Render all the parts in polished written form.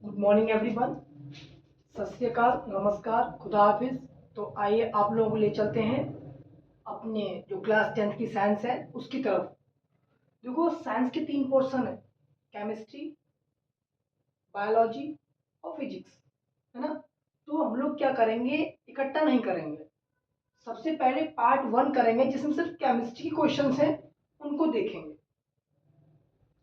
Good morning everyone. सत श्री अकाल, नमस्कार, खुदा हाफिज। तो आइए आप लोगों को ले चलते हैं अपने जो क्लास 10th की साइंस है उसकी तरफ। देखो, साइंस के 3 पोर्शन है, केमिस्ट्री, बायोलॉजी और फिजिक्स, है ना। तो हम लोग क्या करेंगे, इकट्ठा नहीं करेंगे। सबसे पहले पार्ट 1 करेंगे जिसमें सिर्फ केमिस्ट्री के क्वेश्चन हैं, उनको देखेंगे।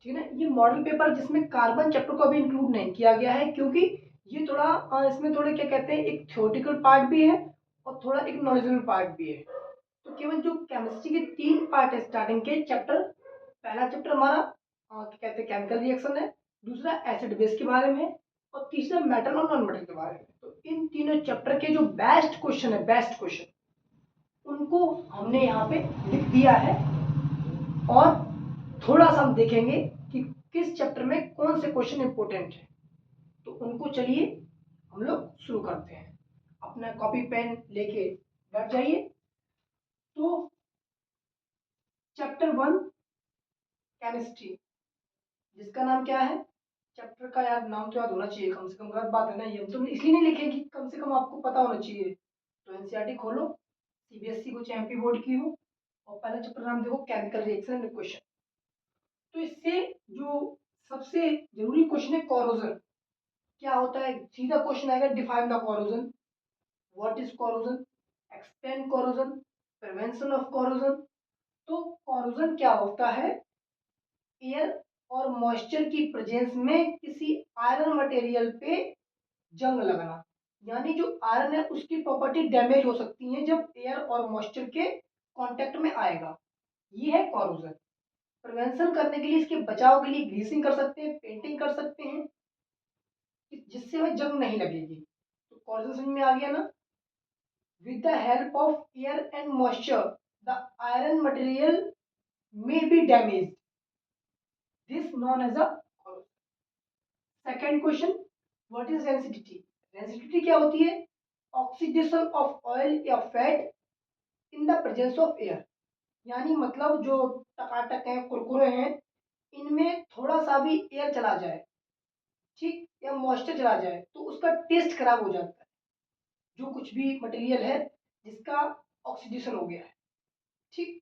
ठीक है ना। ये मॉडल पेपर जिसमें कार्बन चैप्टर को अभी इंक्लूड नहीं किया गया है, क्योंकि ये थोड़ा इसमें थोड़े क्या कहते हैं, एक थ्योरेटिकल पार्ट भी है और थोड़ा एक नॉलेजेबल पार्ट भी है। तो केवल जो केमिस्ट्री के 3 पार्ट है स्टार्टिंग के चैप्टर, पहला चैप्टर हमारा क्या कहते हैं, केमिकल रिएक्शन है, दूसरा एसिड बेस के बारे में है और तीसरा मेटल और नॉन मेटल के बारे में। तो इन तीनों चैप्टर के जो बेस्ट क्वेश्चन है, बेस्ट क्वेश्चन, उनको हमने यहाँ पे लिख दिया है और थोड़ा सा हम देखेंगे कि किस चैप्टर में कौन से क्वेश्चन इंपॉर्टेंट है। तो उनको चलिए हम लोग शुरू करते हैं। अपना कॉपी पेन लेके बैठ जाइए। तो चैप्टर 1 केमिस्ट्री, जिसका नाम क्या है, चैप्टर का यार नाम तो याद होना चाहिए कम से कम, गलत बात है ना। ये हम तो इसलिए नहीं लिखेंगे, कम से कम आपको पता होना चाहिए। तो एनसीईआरटी खोलो, सीबीएसई को चाहे एमपी बोर्ड की हो, और पहला चैप्टर नाम देखो केमिकल रिएक्शन एंड इक्वेशन। तो इससे जो सबसे जरूरी क्वेश्चन है कोरोजन, क्या होता है। सीधा क्वेश्चन आएगा, define the corrosion, what is corrosion, explain corrosion, prevention of corrosion. तो कोरोजन क्या होता है, एयर और मॉइस्चर की प्रेजेंस में किसी आयरन मटेरियल पे जंग लगना, यानी जो आयरन है उसकी प्रॉपर्टी डैमेज हो सकती है जब एयर और मॉइस्चर के कांटेक्ट में आएगा। ये है कोरोजन। प्रिवेंशन करने के लिए, इसके बचाव के लिए ग्रीसिंग कर सकते हैं, पेंटिंग कर सकते हैं, जिससे हमें जंग नहीं लगेगी। तो कोरोजन समझ में आ गया ना। With the help of air and moisture the iron material may be damaged, this known as a corrosion. Second question, what is density? Density क्या होती है, ऑक्सीडेशन ऑफ ऑयल या fat in the presence of air, यानी मतलब जो टकाटक है, कुरकुरे हैं, इनमें थोड़ा सा भी एयर चला जाए, ठीक, या मॉइस्चर चला जाए, तो उसका टेस्ट खराब हो जाता है। जो कुछ भी मटेरियल है जिसका ऑक्सीडेशन हो गया है, ठीक।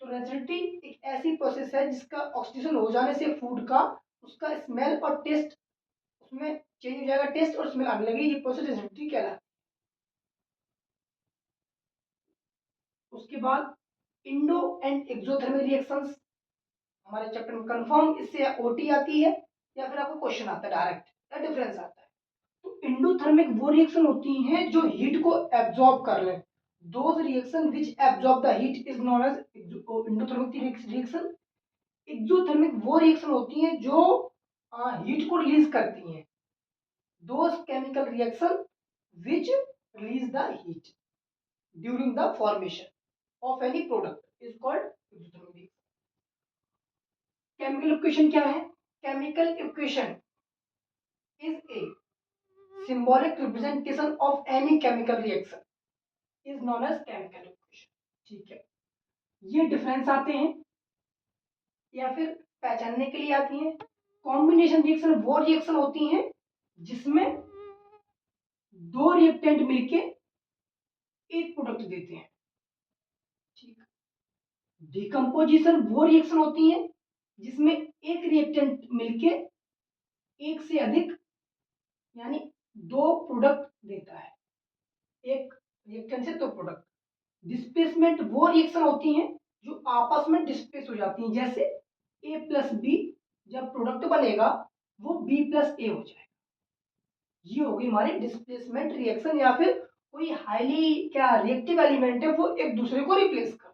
तो रेसिडिटी एक ऐसी प्रोसेस है जिसका ऑक्सीडेशन हो जाने से फूड का उसका स्मेल और टेस्ट, उसमें चेंज हो जाएगा, टेस्ट और स्मेल आने लगी, ये प्रोसेस रेसिडिटी कहलाती है। उसके बाद इंडो एंड एक्सोथर्मल रिएक्शंस हमारे चैप्टर में कंफर्म, इससे ओटी आती है या फिर आपको क्वेश्चन आता है डायरेक्ट, या डिफरेंस आता है। तो इंडोथर्मिक वो रिएक्शन होती हैं जो हीट को एब्जॉर्ब कर लें। Those reaction which absorb the heat is known as endothermic reaction. Exothermic वो रिएक्शन होती हैं जो हीट को रिलीज करती हैं। Those chemical reaction which release the heat during the formation of any product is called exothermic reaction. Chemical equation क्या है, chemical equation is a symbolic representation of any chemical reaction is known as chemical equation। ठीक है, ये difference आते हैं या फिर पहचानने के लिए आती हैं। कॉम्बिनेशन रिएक्शन वो रिएक्शन होती हैं जिसमें दो रिएक्टेंट मिलके एक प्रोडक्ट देते हैं, ठीक। डिकम्पोजिशन वो रिएक्शन होती हैं जिसमें एक रिएक्टेंट मिलके एक से अधिक, यानी दो प्रोडक्ट देता है, एक रिएक्टेंट से दो प्रोडक्ट। डिस्प्लेसमेंट वो रिएक्शन होती हैं जो आपस में डिस्प्लेस हो जाती हैं, जैसे ए प्लस बी, जब प्रोडक्ट बनेगा वो बी प्लस ए हो जाएगा। ये होगी हमारी डिस्प्लेसमेंट रिएक्शन, या फिर कोई हाईली क्या रिएक्टिव एलिमेंट है वो एक दूसरे को रिप्लेस कर।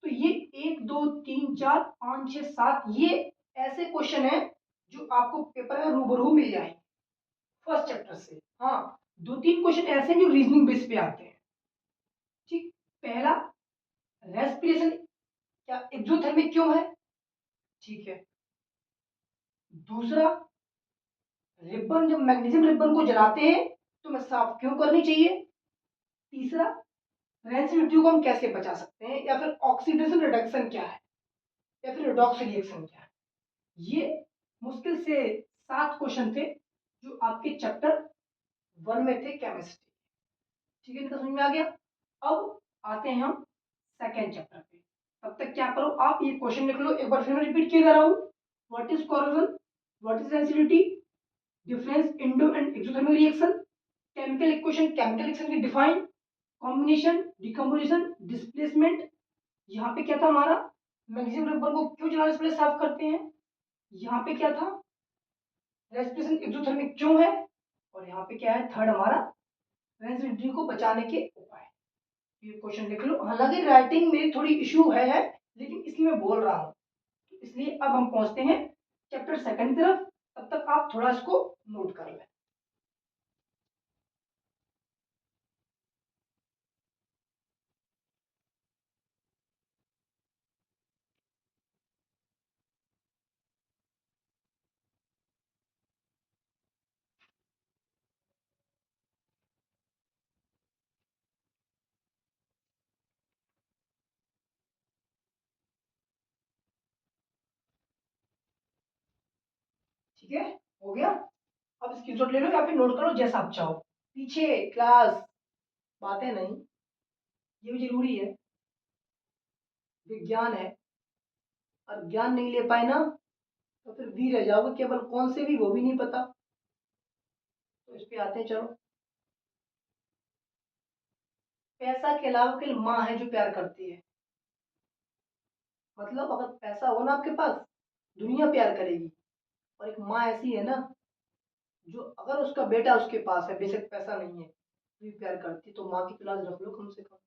तो ये 1 2 3 4 5 6 7 ये ऐसे क्वेश्चन है जो आपको पेपर में रूबरू मिल जाएंगे फर्स्ट चैप्टर से। हाँ, 2 3 क्वेश्चन ऐसे हैं जो रीजनिंग बेस पे आते हैं, ठीक। पहला, रेस्पिरेशन क्या एक्सोथर्मिक क्यों है, ठीक है। दूसरा, रिबन, जब मैग्नीशियम रिबन को जलाते हैं तो हमें साफ क्यों करनी चाहिए। तीसरा, रेंसिडिटी को हम कैसे बचा सकते हैं, या फिर ऑक्सीडेशन रिडक्शन क्या है, या फिर रिडॉक्स रिएक्शन क्या है। ये मुश्किल से 7 क्वेश्चन थे जो आपके चैप्टर 1 में थे केमिस्ट्री। ठीक है, इतना समझ में आ गया। अब आते हैं हम सेकेंड चैप्टर पे। तब तक क्या करो आप, ये क्वेश्चन लिख लो, एक बार फिर मैं रिपीट किए जा रहा हूँ। What is corrosion, what is sensitivity, difference Indo and exothermic reaction, chemical equation, chemical reaction की डिफाइन, कॉम्बिनेशन, डिकम्पोजिशन, डिस्प्लेसमेंट। यहाँ पे क्या था हमारा, मैग्नीशियम रबर को क्यों जलाने से पहले साफ करते हैं। यहाँ पे क्या था, रेस्पिरेशन एक्सोथर्मिक क्यों है। और यहाँ पे क्या है, थर्ड हमारा रेसिडिटी को बचाने के उपाय। ये क्वेश्चन लिख लो। हालांकि राइटिंग में थोड़ी इशू है, लेकिन इसलिए मैं बोल रहा हूँ। इसलिए अब हम पहुंचते हैं चैप्टर सेकंड की तरफ। तब तक आप थोड़ा इसको नोट कर लें। ठीक है, हो गया। अब स्क्रीनशॉट ले लो या फिर नोट करो, जैसा आप चाहो। पीछे क्लास बातें नहीं, ये भी जरूरी है, विज्ञान है। और ज्ञान नहीं ले पाए ना, तो फिर भी रह जाओगे केवल कौन से भी, वो भी नहीं पता। तो इस पे आते हैं, चलो। पैसा के अलावा केवल माँ है जो प्यार करती है। मतलब अगर पैसा हो ना आपके पास, दुनिया प्यार करेगी। और एक माँ ऐसी है ना, जो अगर उसका बेटा उसके पास है, बेशक पैसा नहीं है, तो भी प्यार करती है। तो माँ की तो लाज रख लो कम से कम।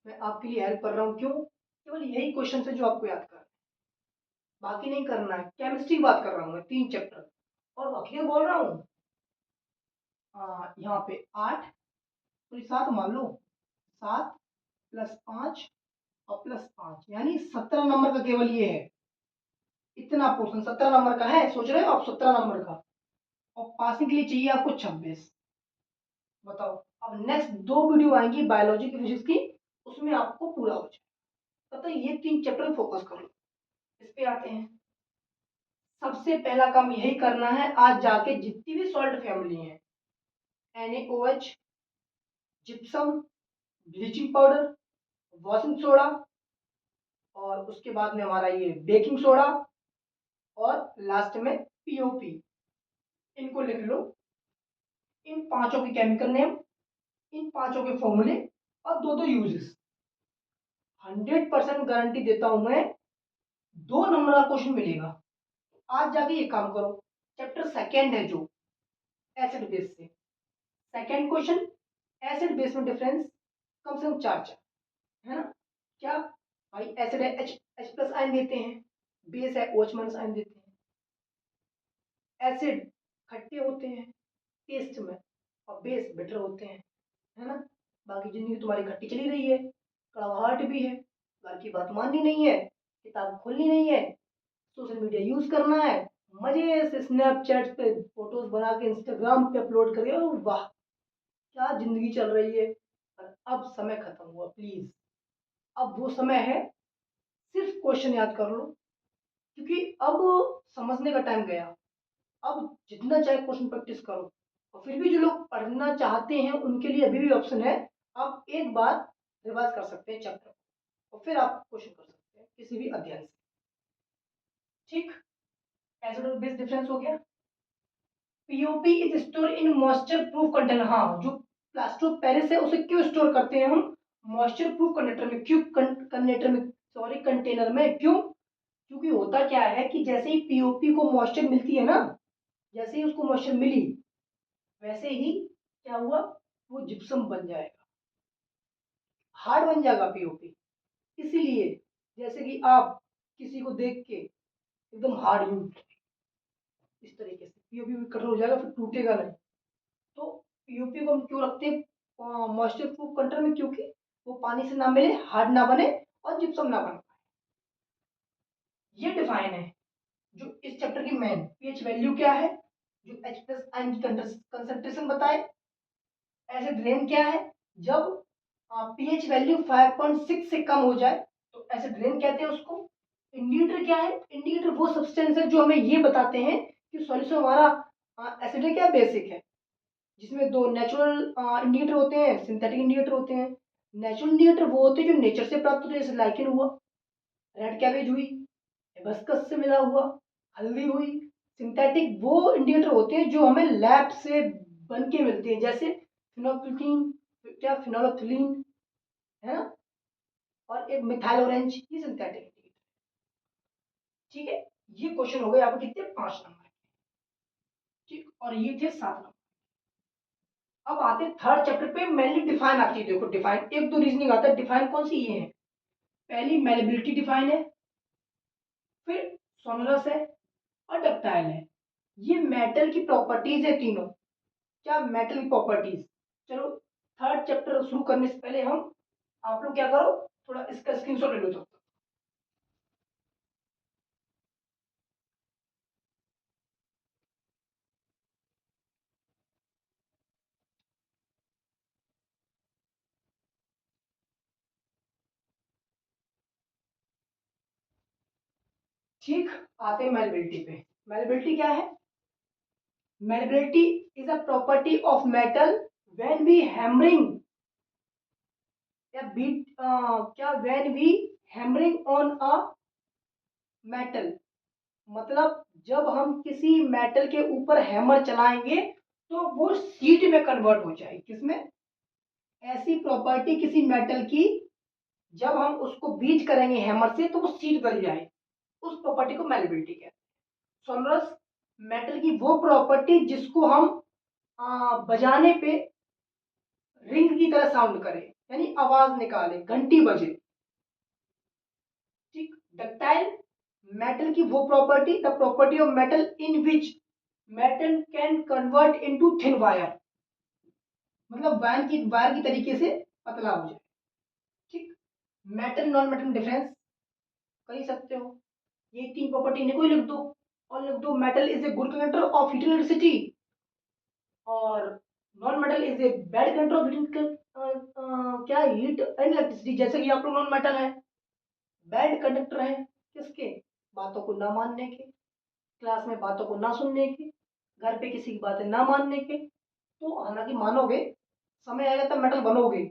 मैं आपके लिए हेल्प कर रहा हूँ, क्यों, केवल यही क्वेश्चन है जो आपको याद करना है, बाकी नहीं करना है। केमिस्ट्री की बात कर रहा हूँ मैं, 3 चैप्टर। और बाकी बोल रहा हूँ, यहाँ पे 8, तो 7 मान लो, 7 + 5 और +5, यानी 17 नंबर का केवल ये है। इतना पोर्शन 17 नंबर का है, सोच रहे हो आप, 17 नंबर का। और पासिंग के लिए चाहिए आपको 26। बताओ। अब नेक्स्ट 2 वीडियो आएंगी बायोलॉजी की, फिजिक्स की, उसमें आपको पूरा हो जाए। पता है, ये 3 चैप्टर फोकस कर लो। इस पे आते हैं। सबसे पहला काम यही करना है, आज जाके जितनी भी सॉल्ट फैमिली है, NaOH, gypsum, bleaching powder, washing soda, और उसके बाद में हमारा ये बेकिंग सोडा, और लास्ट में POP, इनको लिख लो। इन पांचों के केमिकल नेम, इन पांचों के फॉर्मूले, और 2 यूजेस। 100% गारंटी देता हूं मैं, 2 नंबर का क्वेश्चन मिलेगा। आज जाके ये काम करो। चैप्टर सेकेंड है जो एसिड बेस से, सेकेंड क्वेश्चन, एसिड बेस में डिफरेंस कम से कम 4 है ना। क्या भाई, एसिड है H+ आयन देते हैं, बेस है OH- आयन देते हैं। एसिड खट्टे होते हैं टेस्ट में, और बेस बिटर होते हैं, है ना। बाकी जिंदगी तुम्हारी खट्टी चली रही है, कड़वाहट भी है, घर की बात माननी नहीं है, किताब खोलनी नहीं है, सोशल मीडिया यूज करना है, मजे से स्नैपचैट पे फोटोज बना के इंस्टाग्राम पे अपलोड करके, वाह क्या जिंदगी चल रही है। और अब समय खत्म हुआ, प्लीज। अब वो समय है, सिर्फ क्वेश्चन याद कर लो, क्योंकि अब समझने का टाइम गया। अब जितना चाहे क्वेश्चन प्रैक्टिस करो। और फिर भी जो लोग पढ़ना चाहते हैं उनके लिए अभी भी ऑप्शन है, आप एक बार रिवाइज कर सकते हैं चैप्टर, और फिर आप क्वेश्चन कर सकते हैं किसी भी अध्ययन से। ठीक, एसिड और बेस डिफरेंस हो गया। POP is store in moisture proof container. हाँ, जो प्लास्टर ऑफ पेरिस है उसे क्यों स्टोर करते हैं हम मॉइस्चर प्रूफ कंटेनर में, क्यों कंटेनर में, सॉरी कंटेनर में, क्यों, क्योंकि होता क्या है कि जैसे ही पीओपी को मॉइस्चर मिलती है ना, जैसे ही उसको मॉइस्चर मिली, वैसे ही क्या हुआ, वो जिप्सम बन जाएगा, हार्ड बन जाएगा पीओपी। इसीलिए जैसे कि आप किसी को देख के एकदम हार्ड यूज, इस तरीके से पीओपी भी कठोर हो जाएगा, फिर टूटेगा नहीं। तो पीओपी को हम क्यों रखते हैं मॉइस्चर प्रूफ कंटेनर में, क्योंकि वो पानी से ना मिले, हार्ड ना बने, और जिप्सम ना बन पाए। ये डिफाइन है जो इस चैप्टर की मेन। पीएच वैल्यू क्या है, जो H+ आयन की कंसंट्रेशन बताए। एसिड रेन क्या है, जब पीएच वैल्यू 5.6 से कम हो जाए तो एसिड रेन कहते हैं उसको। इंडिकेटर क्या है, इंडिकेटर वो सब्सटेंस है जो हमें ये बताते हैं कि सॉल्यूशन हमारा एसिडिक या बेसिक है, जिसमें दो नेचुरल इंडिकेटर होते हैं, सिंथेटिक इंडिकेटर होते हैं। नेचुरल इंडिकेटर वो होते हैं जो नेचर से प्राप्त होते हैं, जैसे लाइकेन हुआ, रेड कैबेज हुई, हिबिस्कस से मिला हुआ, हल्दी हुई। सिंथेटिक वो इंडिकेटर होते हैं जो हमें लैब से बन के मिलते हैं, जैसे फिनोल्फथलीन, क्या फिनोल्फथलीन है ना, और एक मिथाइल ऑरेंज, ये सिंथेटिक इंडिकेटर। ठीक है, ये क्वेश्चन हो गए आपको कितने, 5 नंबर। ठीक, और ये थे 7 नंबर। अब आते हैं थर्ड चैप्टर पे, मेनली डिफाइन आती है। देखो डिफाइन, एक दो रीजनिंग आता है। डिफाइन कौन सी ये है, पहली मेलेबिलिटी डिफाइन है, फिर सोनरस है, और डक्टाइल है। ये मेटल की प्रॉपर्टीज है तीनों। क्या मेटल की प्रॉपर्टीज। चलो थर्ड चैप्टर शुरू करने से पहले हम, आप लोग क्या करो, थोड़ा इसका स्क्रीनशॉट ले लो तब तक। ठीक, आते हैं मेलेबिलिटी पे। मेलेबिलिटी क्या है, malleability is a property of metal when we hammering या बीट, क्या when we hammering on a metal, मतलब जब हम किसी मेटल के ऊपर हैमर चलाएंगे तो वो शीट में कन्वर्ट हो जाए। किसमें, ऐसी प्रॉपर्टी किसी मेटल की, जब हम उसको बीट करेंगे हैमर से तो वो शीट बन जाए, उस प्रॉपर्टी को मेलेबिलिटी कहते हैं। सोनरस, मेटल की वो प्रॉपर्टी जिसको हम बजाने पे रिंग की तरह साउंड करे, यानी आवाज निकाले, घंटी बजे। ठीक, डक्टाइल, मेटल की वो property, the property of metal in which metal can convert into thin wire, मतलब वायर की तरीके से पतला हो जाए। ठीक, मेटल नॉन मेटल डिफरेंस कर ही सकते हो, ये तीन प्रॉपर्टी इन्हें कोई लिख दो, और लिख दो metal is a good conductor of heat electricity, और non metal is a bad conductor of heat, क्या हीट एंड इलेक्ट्रिसिटी। जैसे कि आप लोग नॉन मेटल है, बैड कंडक्टर है किसके, बातों को ना मानने के, क्लास में बातों को ना सुनने के, घर पे किसी की बातें ना मानने के। तो हालांकि मानोगे, समय आएगा तब मेटल बनोगे,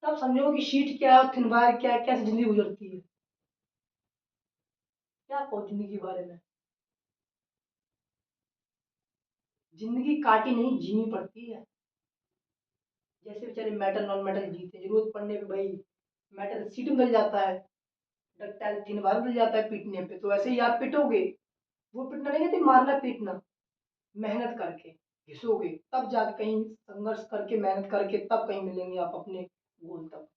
तब समझोगे कि शीट क्या है, थिन वायर क्या है, कैसे जिंदगी गुजरती है। क्या कहो जिंदगी के बारे में, जिंदगी काटी नहीं जीनी पड़ती है। जैसे बेचारे मेटल नॉन मेटल जीते, जरूरत पड़ने पे भाई मेटल सीट में डल जाता है, डक्टाइल थिन वायर डल जाता है पीटने पे, तो ऐसे ही आप पिटोगे। वो पिटना नहीं कहते, मारना पीटना, मेहनत करके घिसोगे, तब जाके कहीं संघर्ष करके, मेहनत करके तब कहीं मिलेंगे आप अपने गोल तक।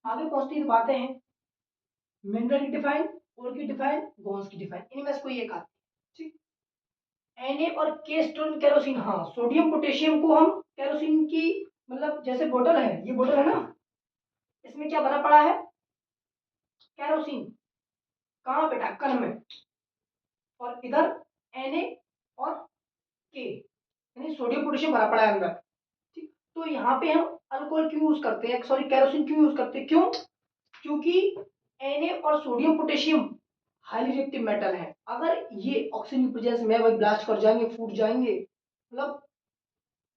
आगे पहुंचती तो बातें हैं, मिनरल की डिफाइन, और की डिफाइन, गोन्स की डिफाइन, इनमें से कोई एक आती है। ठीक, Na और के स्टोन केरोसिन, हाँ सोडियम पोटेशियम को हम केरोसिन की, मतलब जैसे बोतल है, ये बोतल है ना, इसमें क्या भरा पड़ा है, केरोसिन, कहाँ पे, ढक्कन में, और इधर Na और के, यानी सोडियम पोटेशियम भरा पड़ा है अंदर। ठीक, तो यहाँ पे हम अल्कोहल क्यों यूज करते हैं, सॉरी केरोसिन क्यों यूज करते हैं, क्यों, क्योंकि Na और sodium potassium highly reactive metal है। अगर ये ऑक्सीजन की प्रेजेंस में वही ब्लास्ट कर जाएंगे, फूट जाएंगे, मतलब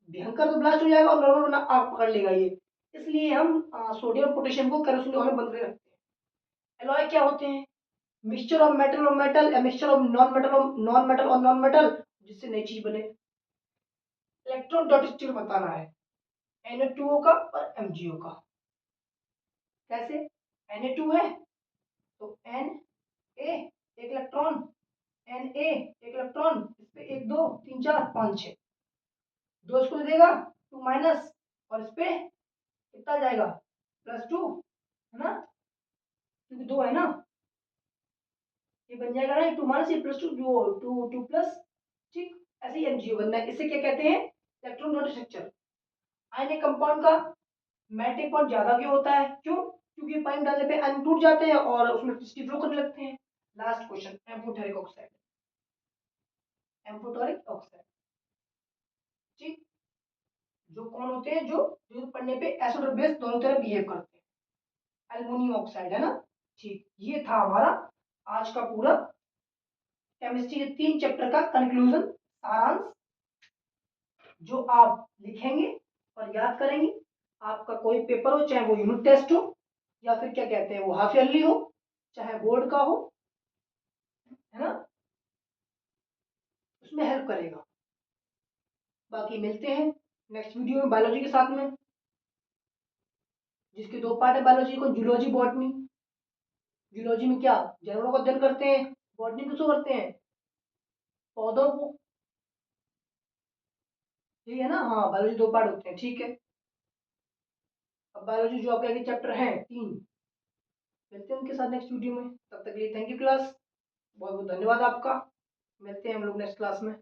भयंकर तो ब्लास्ट हो जाएगा, और नॉर्मल बना आग पकड़ लेगा ये। इसलिए हम सोडियम पोटेशियम को केरोसिन ऑयल में बंद करके रखते हैं। एलॉय क्या होते हैं, मिक्सचर ऑफ मेटल और मेटल, या मिक्सचर ऑफ नॉन मेटल और नॉन मेटल, जिससे नई चीज बने। इलेक्ट्रॉन डॉट स्ट्रक्चर बताना है Na2O का और MgO का। कैसे, Na2 है तो Na एक इलेक्ट्रॉन, Na एक इलेक्ट्रॉन, इस पे एक दो तीन चार पाँच छः, दो इसको दे देगा 2 माइनस, और इस पे कितना जाएगा, +2, है ना, क्योंकि दो है ना, ये बन जाएगा ना 2 माइनस, ये +2, टू टू प्लस। ठीक, ऐसे ही MgO बनना है। इसे क्या कहते हैं, electron dot structure. Ionic compound का मेल्टिंग पॉइंट ज्यादा क्यों होता है, क्यों, क्योंकि पानी डालने पे आयन टूट जाते हैं और उसमें इलेक्ट्रिसिटी फ्लो करने लगते हैं। Last question, amphoteric oxide, amphoteric oxide. ठीक, जो कौन होते हैं, जो जरूरत पड़ने पे एसिड और बेस दोनों तरह बिहेव करते हैं, एल्युमिनियम ऑक्साइड, है ना। ठीक, ये था हमारा आज का पूरा केमिस्ट्री के 3 चैप्टर का कंक्लूजन, सारांश। जो आप लिखेंगे और याद करेंगे, आपका कोई पेपर हो, चाहे वो यूनिट टेस्ट हो या फिर क्या कहते हैं वो हाफ ईयरली हो, चाहे बोर्ड का हो, है ना, उसमें हेल्प करेगा। बाकी मिलते हैं नेक्स्ट वीडियो में बायोलॉजी के साथ में, जिसके दो पार्ट है बायोलॉजी को, जूलॉजी बॉटनी। जूलॉजी में क्या जानवरों का अध्ययन करते हैं, बॉटनी किसको करते हैं, पौधों को। यही है ना, हाँ बायोलॉजी दो पार्ट होते हैं, ठीक है। अब बायोलॉजी जो आपके आगे चैप्टर हैं 3, मिलते हैं उनके साथ नेक्स्ट वीडियो में। तब तक के लिए थैंक यू क्लास, बहुत बहुत धन्यवाद आपका। मिलते हैं हम लोग नेक्स्ट क्लास में।